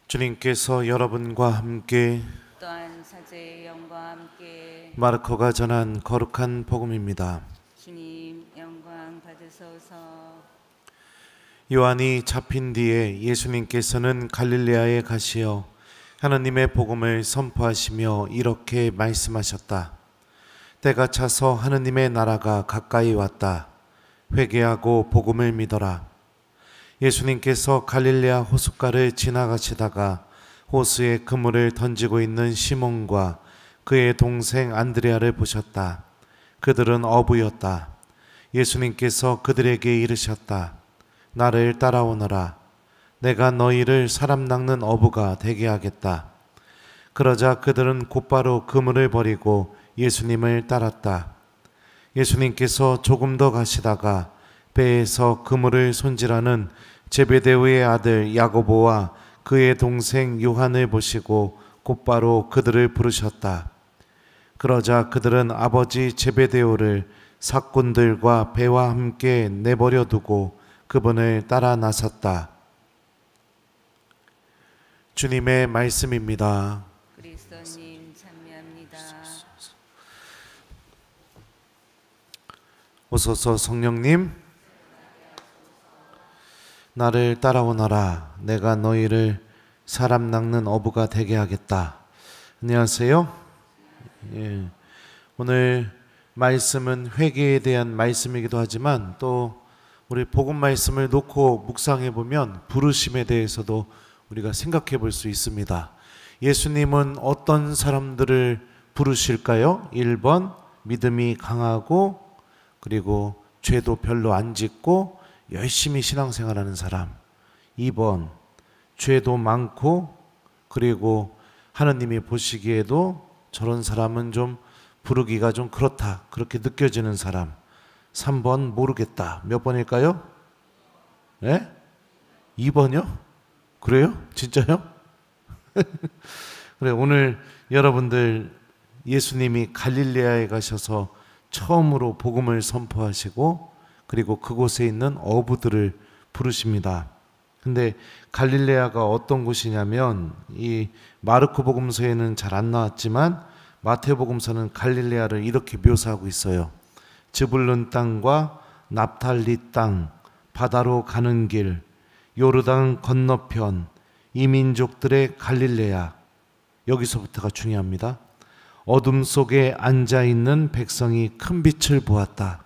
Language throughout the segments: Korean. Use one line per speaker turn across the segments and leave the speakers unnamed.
주님께서 여러분과 함께
또한 사제의 영과 함께
마르코가 전한 거룩한 복음입니다.
주님 영광 받으소서.
요한이 잡힌 뒤에 예수님께서는 갈릴레아에 가시어 하나님의 복음을 선포하시며 이렇게 말씀하셨다. 때가 차서 하느님의 나라가 가까이 왔다. 회개하고 복음을 믿어라. 예수님께서 갈릴레아 호숫가를 지나가시다가 호수에 그물을 던지고 있는 시몬과 그의 동생 안드레아를 보셨다. 그들은 어부였다. 예수님께서 그들에게 이르셨다. 나를 따라오너라. 내가 너희를 사람 낚는 어부가 되게 하겠다. 그러자 그들은 곧바로 그물을 버리고 예수님을 따랐다. 예수님께서 조금 더 가시다가 배에서 그물을 손질하는 제베데우의 아들 야고보와 그의 동생 요한을 보시고 곧바로 그들을 부르셨다. 그러자 그들은 아버지 제베데오를 사꾼들과 배와 함께 내버려 두고 그분을 따라 나섰다. 주님의 말씀입니다.
그리스도님 찬미합니다.
오소서 성령님, 나를 따라오너라. 내가 너희를 사람 낚는 어부가 되게 하겠다. 안녕하세요. 예. 오늘 말씀은 회개에 대한 말씀이기도 하지만 또 우리 복음 말씀을 놓고 묵상해 보면 부르심에 대해서도 우리가 생각해 볼 수 있습니다. 예수님은 어떤 사람들을 부르실까요? 1번 믿음이 강하고 그리고 죄도 별로 안 짓고 열심히 신앙생활하는 사람. 2번 죄도 많고 그리고 하느님이 보시기에도 저런 사람은 좀 부르기가 좀 그렇다 그렇게 느껴지는 사람. 3번 모르겠다. 몇 번일까요? 네? 2번이요? 그래요? 진짜요? 그래, 오늘 여러분들 예수님이 갈릴레아에 가셔서 처음으로 복음을 선포하시고 그리고 그곳에 있는 어부들을 부르십니다. 근데 갈릴레아가 어떤 곳이냐면 이 마르코 복음서에는 잘 안 나왔지만 마태복음서는 갈릴레아를 이렇게 묘사하고 있어요. 즈불룬 땅과 납탈리 땅, 바다로 가는 길, 요르단 건너편, 이민족들의 갈릴레아. 여기서부터가 중요합니다. 어둠 속에 앉아있는 백성이 큰 빛을 보았다.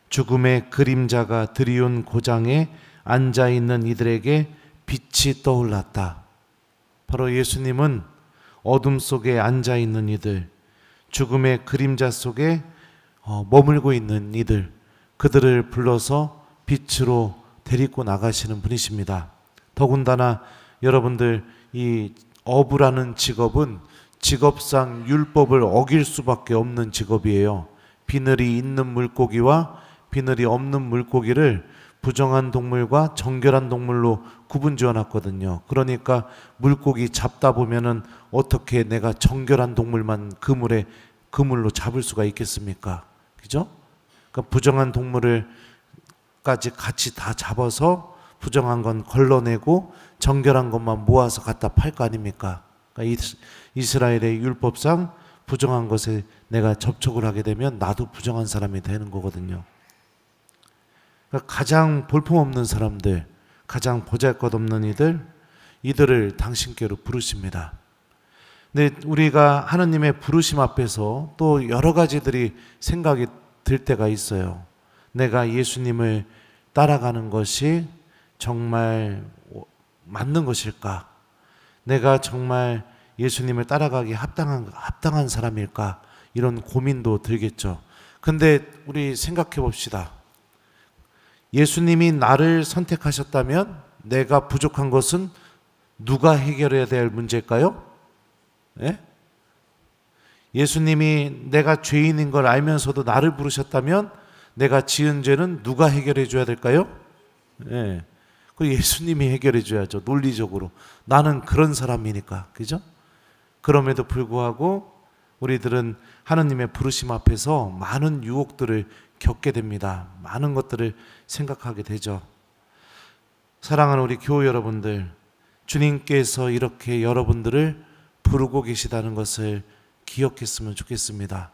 죽음의 그림자가 드리운 고장에 앉아있는 이들에게 빛이 떠올랐다. 바로 예수님은 어둠 속에 앉아있는 이들, 죽음의 그림자 속에 머물고 있는 이들, 그들을 불러서 빛으로 데리고 나가시는 분이십니다. 더군다나 여러분들 이 어부라는 직업은 직업상 율법을 어길 수밖에 없는 직업이에요. 비늘이 있는 물고기와 비늘이 없는 물고기를 부정한 동물과 정결한 동물로 구분 지어놨거든요. 그러니까 물고기 잡다 보면은 어떻게 내가 정결한 동물만 그물로 잡을 수가 있겠습니까? 그죠? 그러니까 부정한 동물을까지 같이 다 잡아서 부정한 건 걸러내고 정결한 것만 모아서 갖다 팔 거 아닙니까? 그러니까 이스라엘의 율법상 부정한 것에 내가 접촉을 하게 되면 나도 부정한 사람이 되는 거거든요. 그러니까 가장 볼품없는 사람들, 가장 보잘것없는 이들을 당신께로 부르십니다. 근데 우리가 하나님의 부르심 앞에서 또 여러 가지들이 생각이 들 때가 있어요. 내가 예수님을 따라가는 것이 정말 맞는 것일까? 내가 정말 예수님을 따라가기 합당한 사람일까? 이런 고민도 들겠죠. 근데 우리 생각해 봅시다. 예수님이 나를 선택하셨다면 내가 부족한 것은 누가 해결해야 될 문제일까요? 예? 예수님이 내가 죄인인 걸 알면서도 나를 부르셨다면 내가 지은 죄는 누가 해결해 줘야 될까요? 예. 그 예수님이 해결해 줘야죠. 논리적으로. 나는 그런 사람이니까. 그죠? 그럼에도 불구하고 우리들은 하느님의 부르심 앞에서 많은 유혹들을 겪게 됩니다. 많은 것들을 생각하게 되죠. 사랑하는 우리 교우 여러분들, 주님께서 이렇게 여러분들을 부르고 계시다는 것을 기억했으면 좋겠습니다.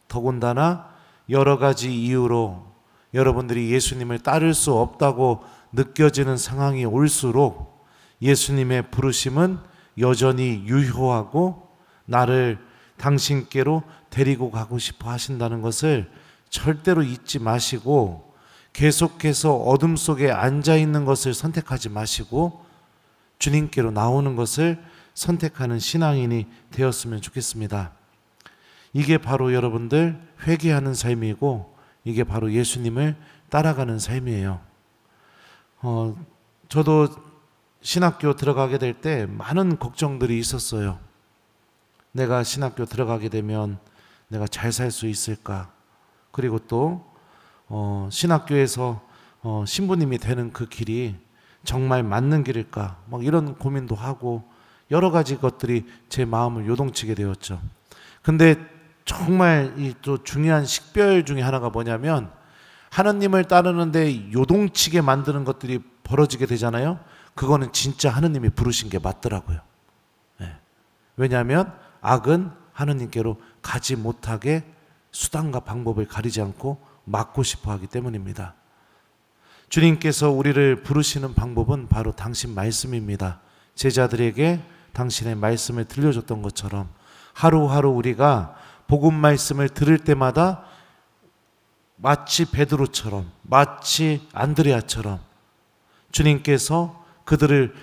더군다나 여러 가지 이유로 여러분들이 예수님을 따를 수 없다고 느껴지는 상황이 올수록 예수님의 부르심은 여전히 유효하고 나를 당신께로 데리고 가고 싶어 하신다는 것을 절대로 잊지 마시고 계속해서 어둠 속에 앉아 있는 것을 선택하지 마시고 주님께로 나오는 것을 선택하는 신앙인이 되었으면 좋겠습니다. 이게 바로 여러분들 회개하는 삶이고 이게 바로 예수님을 따라가는 삶이에요. 저도 신학교 들어가게 될 때 많은 걱정들이 있었어요. 내가 신학교 들어가게 되면 내가 잘 살 수 있을까? 그리고 또 신학교에서 신부님이 되는 그 길이 정말 맞는 길일까? 막 이런 고민도 하고 여러 가지 것들이 제 마음을 요동치게 되었죠. 근데 정말 이 또 중요한 식별 중에 하나가 뭐냐면 하느님을 따르는데 요동치게 만드는 것들이 벌어지게 되잖아요. 그거는 진짜 하느님이 부르신 게 맞더라고요. 네. 왜냐하면 악은 하느님께로 가지 못하게 수단과 방법을 가리지 않고 막고 싶어 하기 때문입니다. 주님께서 우리를 부르시는 방법은 바로 당신 말씀입니다. 제자들에게 당신의 말씀을 들려줬던 것처럼 하루하루 우리가 복음 말씀을 들을 때마다 마치 베드로처럼 마치 안드레아처럼 주님께서 그들을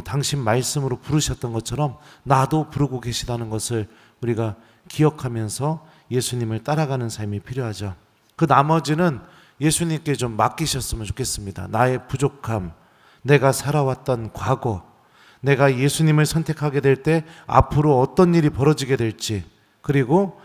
당신 말씀으로 부르셨던 것처럼 나도 부르고 계시다는 것을 우리가 기억하면서 예수님을 따라가는 삶이 필요하죠. 그 나머지는 예수님께 좀 맡기셨으면 좋겠습니다. 나의 부족함, 내가 살아왔던 과거, 내가 예수님을 선택하게 될 때 앞으로 어떤 일이 벌어지게 될지, 그리고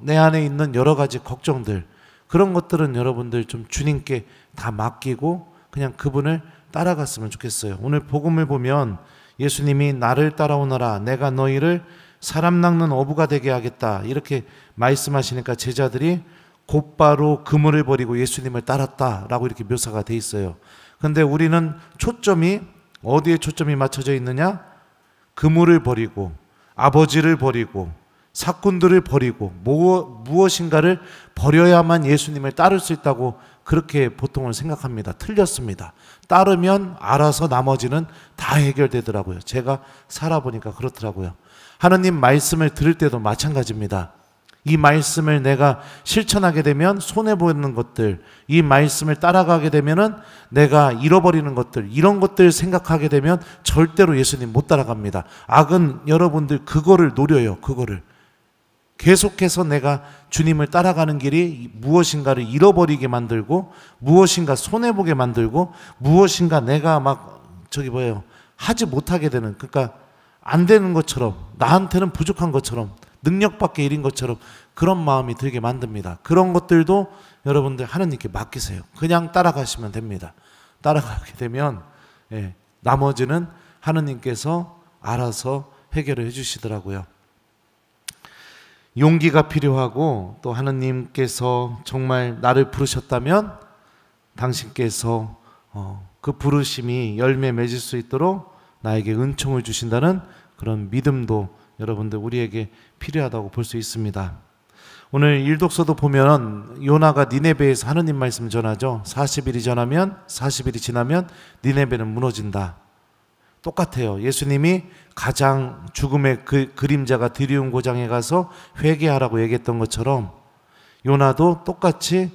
내 안에 있는 여러 가지 걱정들, 그런 것들은 여러분들 좀 주님께 다 맡기고 그냥 그분을 따라갔으면 좋겠어요. 오늘 복음을 보면 예수님이 나를 따라오너라 내가 너희를 사람 낚는 어부가 되게 하겠다 이렇게 말씀하시니까 제자들이 곧바로 그물을 버리고 예수님을 따랐다라고 이렇게 묘사가 돼 있어요. 그런데 우리는 초점이 어디에 초점이 맞춰져 있느냐? 그물을 버리고 아버지를 버리고 사꾼들을 버리고 무엇인가를 버려야만 예수님을 따를 수 있다고 그렇게 보통은 생각합니다. 틀렸습니다. 따르면 알아서 나머지는 다 해결되더라고요. 제가 살아보니까 그렇더라고요. 하느님 말씀을 들을 때도 마찬가지입니다. 이 말씀을 내가 실천하게 되면 손해보는 것들, 이 말씀을 따라가게 되면은 내가 잃어버리는 것들, 이런 것들 생각하게 되면 절대로 예수님 못 따라갑니다. 악은 여러분들 그거를 노려요. 그거를 계속해서 내가 주님을 따라가는 길이 무엇인가를 잃어버리게 만들고 무엇인가 손해보게 만들고 무엇인가 내가 막 하지 못하게 되는, 그러니까 안 되는 것처럼, 나한테는 부족한 것처럼, 능력 밖의 일인 것처럼 그런 마음이 들게 만듭니다. 그런 것들도 여러분들 하느님께 맡기세요. 그냥 따라가시면 됩니다. 따라가게 되면 나머지는 하느님께서 알아서 해결을 해주시더라고요. 용기가 필요하고 또 하느님께서 정말 나를 부르셨다면 당신께서 그 부르심이 열매 맺을 수 있도록 나에게 은총을 주신다는 그런 믿음도 여러분들 우리에게 필요하다고 볼 수 있습니다. 오늘 일독서도 보면 요나가 니네베에서 하느님 말씀 전하죠. 40일이 지나면 니네베는 무너진다. 똑같아요. 예수님이 가장 죽음의 그림자가 드리운 고장에 가서 회개하라고 얘기했던 것처럼 요나도 똑같이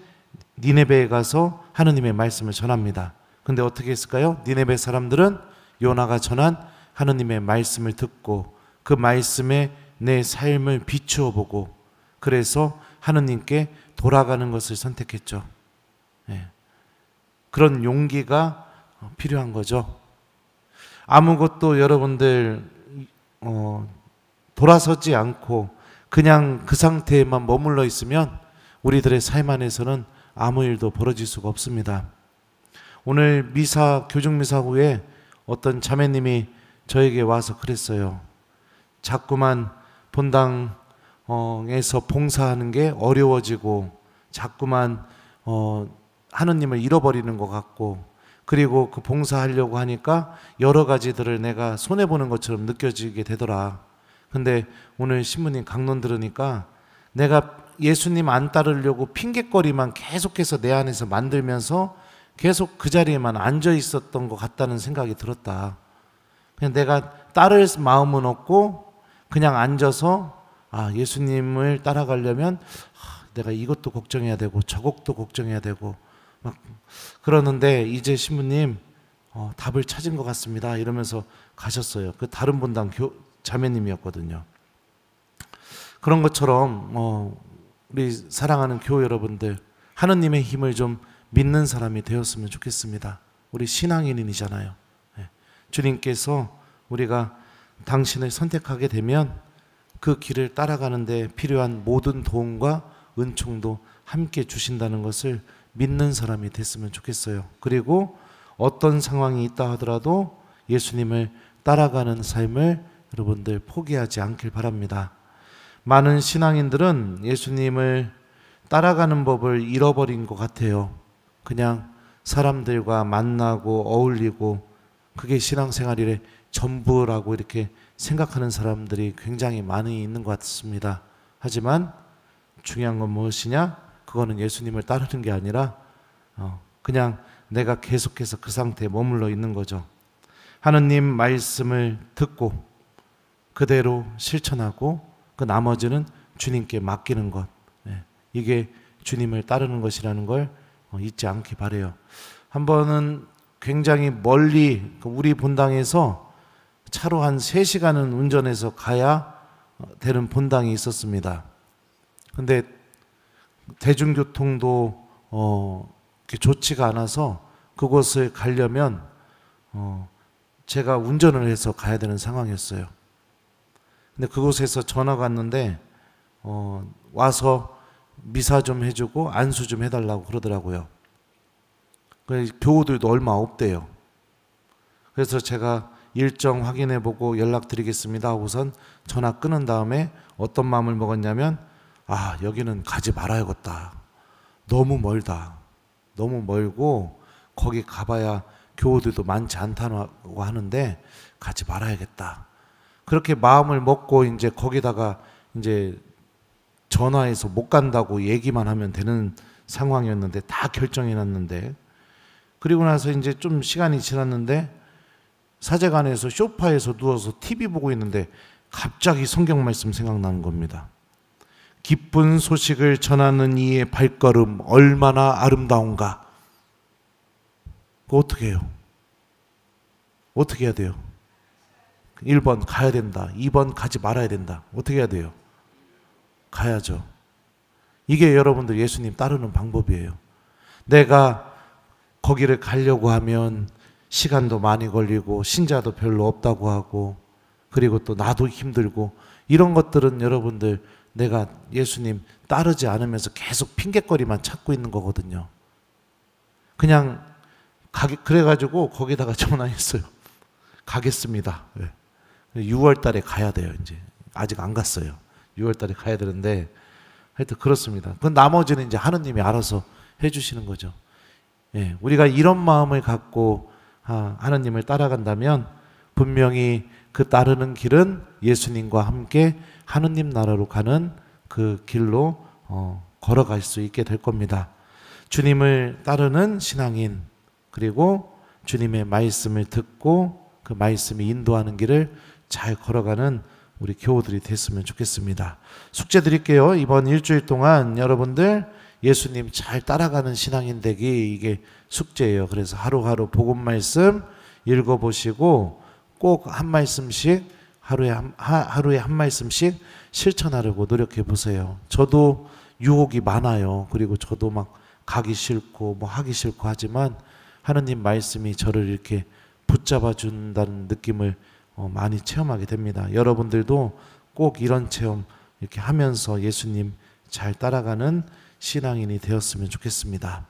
니네베에 가서 하느님의 말씀을 전합니다. 근데 어떻게 했을까요? 니네베 사람들은 요나가 전한 하느님의 말씀을 듣고 그 말씀에 내 삶을 비추어 보고 그래서 하느님께 돌아가는 것을 선택했죠. 그런 용기가 필요한 거죠. 아무것도 여러분들 돌아서지 않고 그냥 그 상태에만 머물러 있으면 우리들의 삶 안에서는 아무 일도 벌어질 수가 없습니다. 오늘 교중 미사 후에 어떤 자매님이 저에게 와서 그랬어요. 자꾸만 본당에서 봉사하는 게 어려워지고 자꾸만 하느님을 잃어버리는 것 같고 그리고 그 봉사하려고 하니까 여러 가지들을 내가 손해보는 것처럼 느껴지게 되더라. 근데 오늘 신부님 강론 들으니까 내가 예수님 안 따르려고 핑계거리만 계속해서 내 안에서 만들면서 계속 그 자리에만 앉아 있었던 것 같다는 생각이 들었다. 그냥 내가 따를 마음은 없고 그냥 앉아서 예수님을 따라가려면 내가 이것도 걱정해야 되고 저것도 걱정해야 되고 막 그러는데 이제 신부님 답을 찾은 것 같습니다 이러면서 가셨어요. 그 다른 분당 자매님이었거든요. 그런 것처럼 우리 사랑하는 교회 여러분들, 하느님의 힘을 좀 믿는 사람이 되었으면 좋겠습니다. 우리 신앙인이잖아요. 주님께서 우리가 당신을 선택하게 되면 그 길을 따라가는데 필요한 모든 도움과 은총도 함께 주신다는 것을 믿는 사람이 됐으면 좋겠어요. 그리고 어떤 상황이 있다 하더라도 예수님을 따라가는 삶을 여러분들 포기하지 않길 바랍니다. 많은 신앙인들은 예수님을 따라가는 법을 잃어버린 것 같아요. 그냥 사람들과 만나고 어울리고 그게 신앙생활의 전부라고 이렇게 생각하는 사람들이 굉장히 많이 있는 것 같습니다. 하지만 중요한 건 무엇이냐? 그거는 예수님을 따르는 게 아니라 그냥 내가 계속해서 그 상태에 머물러 있는 거죠. 하느님 말씀을 듣고 그대로 실천하고 그 나머지는 주님께 맡기는 것, 이게 주님을 따르는 것이라는 걸 잊지 않기 바라요. 한 번은 굉장히 멀리 우리 본당에서 차로 한 3시간은 운전해서 가야 되는 본당이 있었습니다. 근데 대중교통도 좋지가 않아서 그곳을 가려면 제가 운전을 해서 가야 되는 상황이었어요. 근데 그곳에서 전화가 왔는데 와서 미사 좀 해주고 안수 좀 해달라고 그러더라고요. 교우들도 얼마 없대요. 그래서 제가 일정 확인해보고 연락드리겠습니다 하고선 전화 끊은 다음에 어떤 마음을 먹었냐면 여기는 가지 말아야겠다. 너무 멀다. 너무 멀고 거기 가봐야 교우들도 많지 않다고 하는데 가지 말아야겠다. 그렇게 마음을 먹고 이제 거기다가 이제 전화해서 못 간다고 얘기만 하면 되는 상황이었는데 다 결정해 놨는데, 그리고 나서 이제 좀 시간이 지났는데 사제관에서 소파에서 누워서 TV 보고 있는데 갑자기 성경 말씀 생각나는 겁니다. 기쁜 소식을 전하는 이의 발걸음 얼마나 아름다운가. 그거 어떻게 해요? 어떻게 해야 돼요? 1번 가야 된다. 2번 가지 말아야 된다. 어떻게 해야 돼요? 가야죠. 이게 여러분들 예수님 따르는 방법이에요. 내가 거기를 가려고 하면 시간도 많이 걸리고 신자도 별로 없다고 하고 그리고 또 나도 힘들고 이런 것들은 여러분들 내가 예수님 따르지 않으면서 계속 핑계거리만 찾고 있는 거거든요. 그냥 그래가지고 거기다가 전화했어요. 가겠습니다. 6월 달에 가야 돼요. 이제 아직 안 갔어요. 6월 달에 가야 되는데 하여튼 그렇습니다. 그 나머지는 이제 하느님이 알아서 해주시는 거죠. 우리가 이런 마음을 갖고 하느님을 따라간다면 분명히 그 따르는 길은 예수님과 함께 하느님 나라로 가는 그 길로 걸어갈 수 있게 될 겁니다. 주님을 따르는 신앙인, 그리고 주님의 말씀을 듣고 그 말씀이 인도하는 길을 잘 걸어가는 우리 교우들이 됐으면 좋겠습니다. 숙제 드릴게요. 이번 일주일 동안 여러분들 예수님 잘 따라가는 신앙인 되기, 이게 숙제예요. 그래서 하루하루 복음 말씀 읽어보시고 꼭 한 말씀씩 하루에 한 말씀씩 실천하려고 노력해 보세요. 저도 유혹이 많아요. 그리고 저도 막 가기 싫고 뭐 하기 싫고 하지만 하느님 말씀이 저를 이렇게 붙잡아 준다는 느낌을 많이 체험하게 됩니다. 여러분들도 꼭 이런 체험 이렇게 하면서 예수님 잘 따라가는 신앙인이 되었으면 좋겠습니다.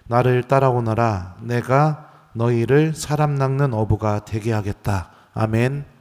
나를 따라오너라. 내가 너희를 사람 낚는 어부가 되게 하겠다. 아멘.